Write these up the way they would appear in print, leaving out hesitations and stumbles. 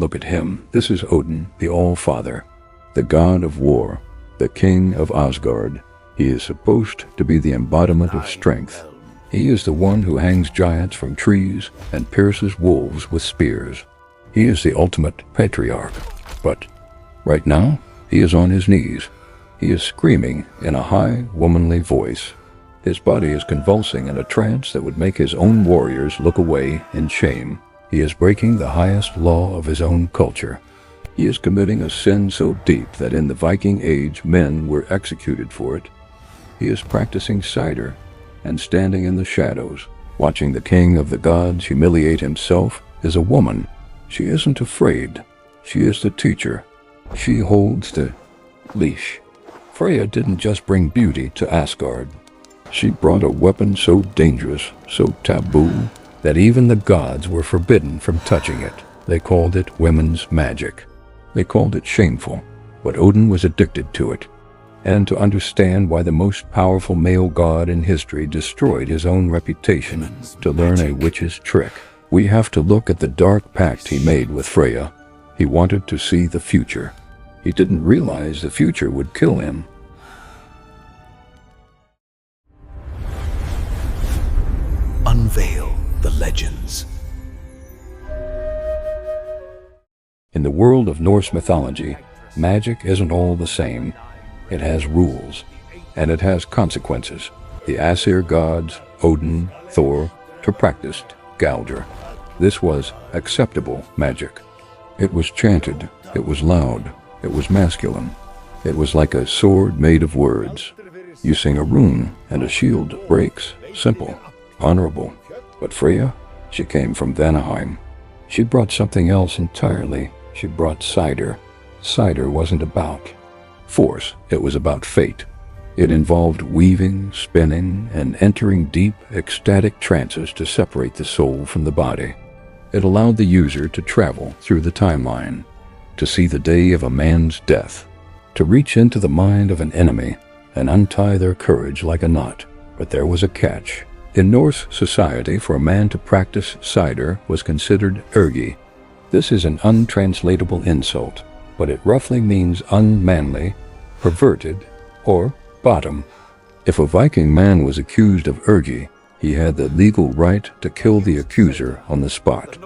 Look at him. This is Odin, the All-Father, the god of war, the king of Asgard. He is supposed to be the embodiment of strength. He is the one who hangs giants from trees and pierces wolves with spears. He is the ultimate patriarch. But right now, he is on his knees. He is screaming in a high, womanly voice. His body is convulsing in a trance that would make his own warriors look away in shame. He is breaking the highest law of his own culture. He is committing a sin so deep that in the Viking age men were executed for it. He is practicing Seidr and standing in the shadows, watching the king of the gods humiliate himself is a woman. She isn't afraid. She is the teacher. She holds the leash. Freya didn't just bring beauty to Asgard. She brought a weapon so dangerous, so taboo, that even the gods were forbidden from touching it. They called it women's magic. They called it shameful, but Odin was addicted to it. And to understand why the most powerful male god in history destroyed his own reputation to learn a witch's trick, we have to look at the dark pact he made with Freya. He wanted to see the future. He didn't realize the future would kill him. Unveil the legends. In the world of Norse mythology, magic isn't all the same. It has rules, and it has consequences. The Aesir gods, Odin, Thor, practiced Galdr. This was acceptable magic. It was chanted, it was loud, it was masculine. It was like a sword made of words. You sing a rune, and a shield breaks. Simple, honorable. But Freya, she came from Vanaheim. She brought something else entirely. She brought Seidr. Seidr wasn't about force, it was about fate. It involved weaving, spinning, and entering deep, ecstatic trances to separate the soul from the body. It allowed the user to travel through the timeline, to see the day of a man's death, to reach into the mind of an enemy and untie their courage like a knot. But there was a catch. In Norse society, for a man to practice Seidr was considered Ergi. This is an untranslatable insult, but it roughly means unmanly, perverted, or bottom. If a Viking man was accused of Ergi, he had the legal right to kill the accuser on the spot.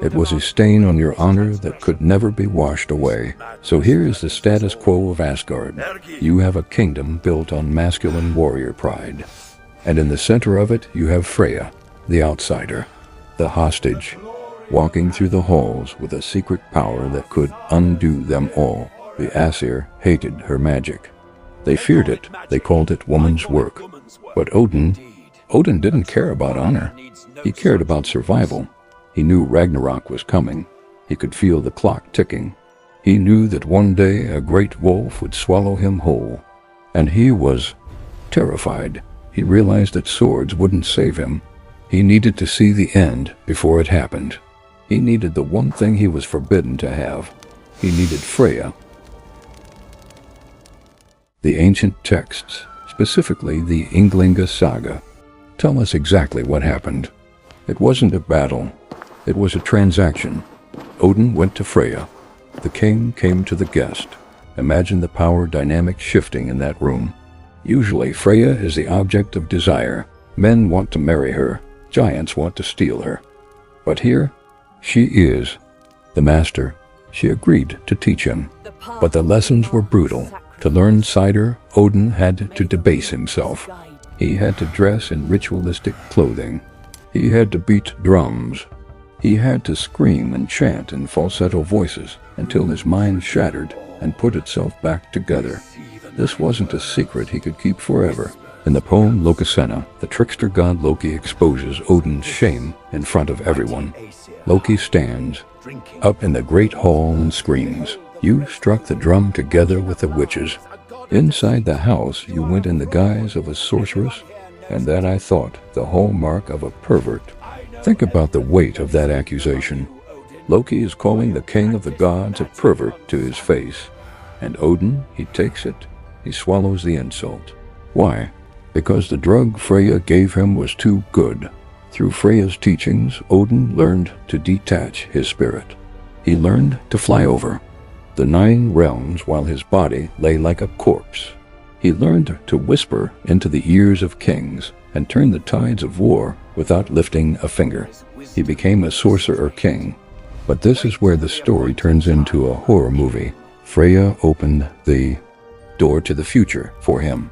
It was a stain on your honor that could never be washed away. So here is the status quo of Asgard. You have a kingdom built on masculine warrior pride. And in the center of it, you have Freya, the outsider, the hostage, walking through the halls with a secret power that could undo them all. The Aesir hated her magic. They feared it. They called it woman's work. But Odin didn't care about honor. He cared about survival. He knew Ragnarok was coming. He could feel the clock ticking. He knew that one day a great wolf would swallow him whole. And he was terrified. He realized that swords wouldn't save him. He needed to see the end before it happened. He needed the one thing he was forbidden to have. He needed Freya. The ancient texts, specifically the Ynglinga saga, tell us exactly what happened. It wasn't a battle. It was a transaction. Odin went to Freya. The king came to the guest. Imagine the power dynamic shifting in that room. Usually, Freya is the object of desire. Men want to marry her. Giants want to steal her. But here, she is the master. She agreed to teach him. But the lessons were brutal. To learn Seidr, Odin had to debase himself. He had to dress in ritualistic clothing. He had to beat drums. He had to scream and chant in falsetto voices until his mind shattered and put itself back together. This wasn't a secret he could keep forever. In the poem Lokasenna, the trickster god Loki exposes Odin's shame in front of everyone. Loki stands up in the great hall and screams, "You struck the drum together with the witches. Inside the house you went in the guise of a sorceress, and that I thought the hallmark of a pervert." Think about the weight of that accusation. Loki is calling the king of the gods a pervert to his face. And Odin, he takes it. He swallows the insult. Why? Because the drug Freya gave him was too good. Through Freya's teachings, Odin learned to detach his spirit. He learned to fly over the 9 realms while his body lay like a corpse. He learned to whisper into the ears of kings and turn the tides of war without lifting a finger. He became a sorcerer king. But this is where the story turns into a horror movie. Freya opened the door to the future for him,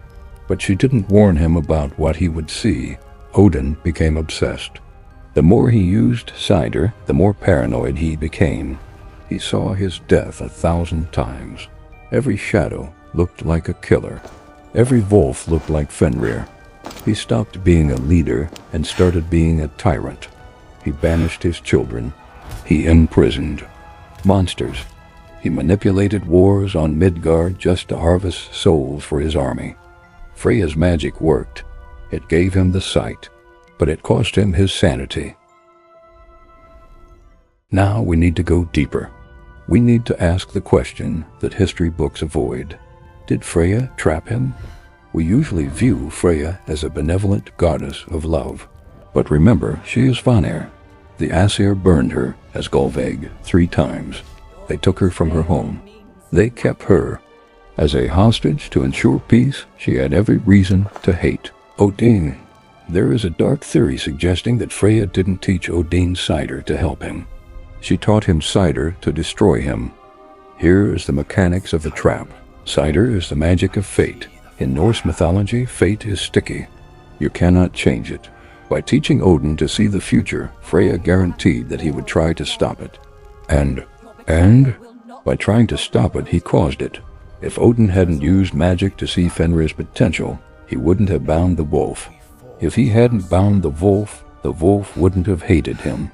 but she didn't warn him about what he would see. Odin became obsessed. The more he used Seidr, the more paranoid he became. He saw his death 1,000 times. Every shadow looked like a killer. Every wolf looked like Fenrir. He stopped being a leader and started being a tyrant. He banished his children. He imprisoned monsters. He manipulated wars on Midgard just to harvest souls for his army. Freya's magic worked. It gave him the sight, but it cost him his sanity. Now we need to go deeper. We need to ask the question that history books avoid. Did Freya trap him? We usually view Freya as a benevolent goddess of love. But remember, she is Vanir. The Aesir burned her as Galdr 3 times. They took her from her home. They kept her as a hostage to ensure peace. She had every reason to hate Odin. There is a dark theory suggesting that Freya didn't teach Odin Seidr to help him. She taught him Seidr to destroy him. Here is the mechanics of the trap. Seidr is the magic of fate. In Norse mythology, fate is sticky. You cannot change it. By teaching Odin to see the future, Freya guaranteed that he would try to stop it. And by trying to stop it, he caused it. If Odin hadn't used magic to see Fenrir's potential, he wouldn't have bound the wolf. If he hadn't bound the wolf wouldn't have hated him.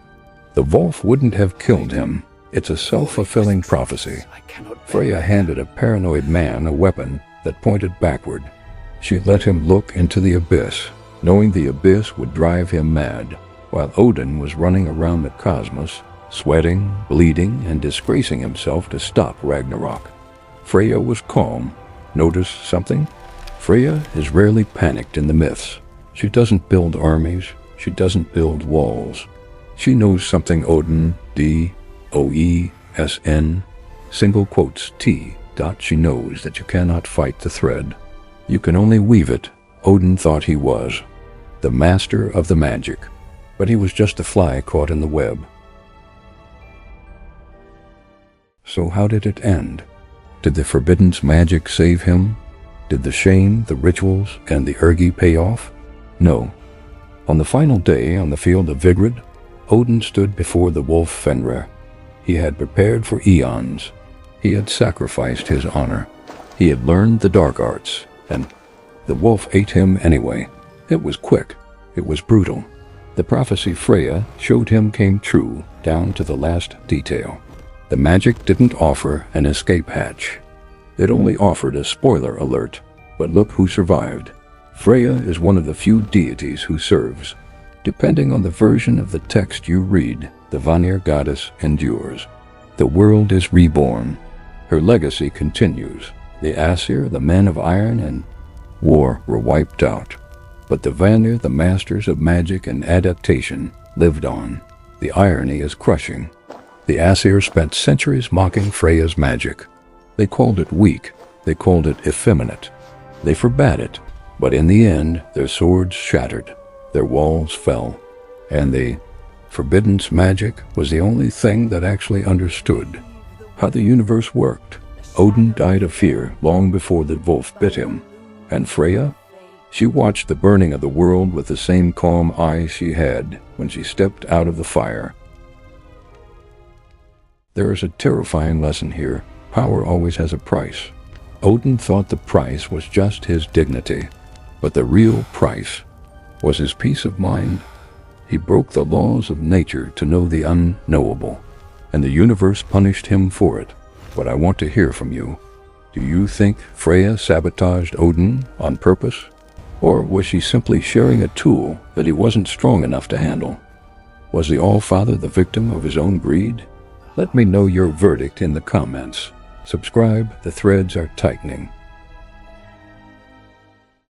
The wolf wouldn't have killed him. It's a self-fulfilling prophecy. Freya handed a paranoid man a weapon that pointed backward. She let him look into the abyss, knowing the abyss would drive him mad, while Odin was running around the cosmos, sweating, bleeding, and disgracing himself to stop Ragnarok. Freya was calm. Notice something? Freya is rarely panicked in the myths. She doesn't build armies. She doesn't build walls. She knows something Odin, D-O-E-S-N, single quotes T. She knows that you cannot fight the thread. You can only weave it. Odin thought he was the master of the magic, but he was just a fly caught in the web. So how did it end? Did the Forbidden's magic save him? Did the shame, the rituals, and the Ergi pay off? No. On the final day on the field of Vigrid, Odin stood before the wolf Fenrir. He had prepared for eons. He had sacrificed his honor. He had learned the dark arts, and the wolf ate him anyway. It was quick. It was brutal. The prophecy Freya showed him came true down to the last detail. The magic didn't offer an escape hatch. It only offered a spoiler alert. But look who survived. Freya is one of the few deities who serves. Depending on the version of the text you read, the Vanir goddess endures. The world is reborn. Her legacy continues. The Aesir, the men of iron and war, were wiped out. But the Vanir, the masters of magic and adaptation, lived on. The irony is crushing. The Aesir spent centuries mocking Freya's magic. They called it weak. They called it effeminate. They forbade it. But in the end, their swords shattered. Their walls fell. And the Forbidden's magic was the only thing that actually understood how the universe worked. Odin died of fear long before the wolf bit him. And Freya? She watched the burning of the world with the same calm eyes she had when she stepped out of the fire. There is a terrifying lesson here. Power always has a price. Odin thought the price was just his dignity, but the real price was his peace of mind. He broke the laws of nature to know the unknowable, and the universe punished him for it. But I want to hear from you. Do you think Freya sabotaged Odin on purpose? Or was she simply sharing a tool that he wasn't strong enough to handle? Was the All-Father the victim of his own greed? Let me know your verdict in the comments. Subscribe, the threads are tightening.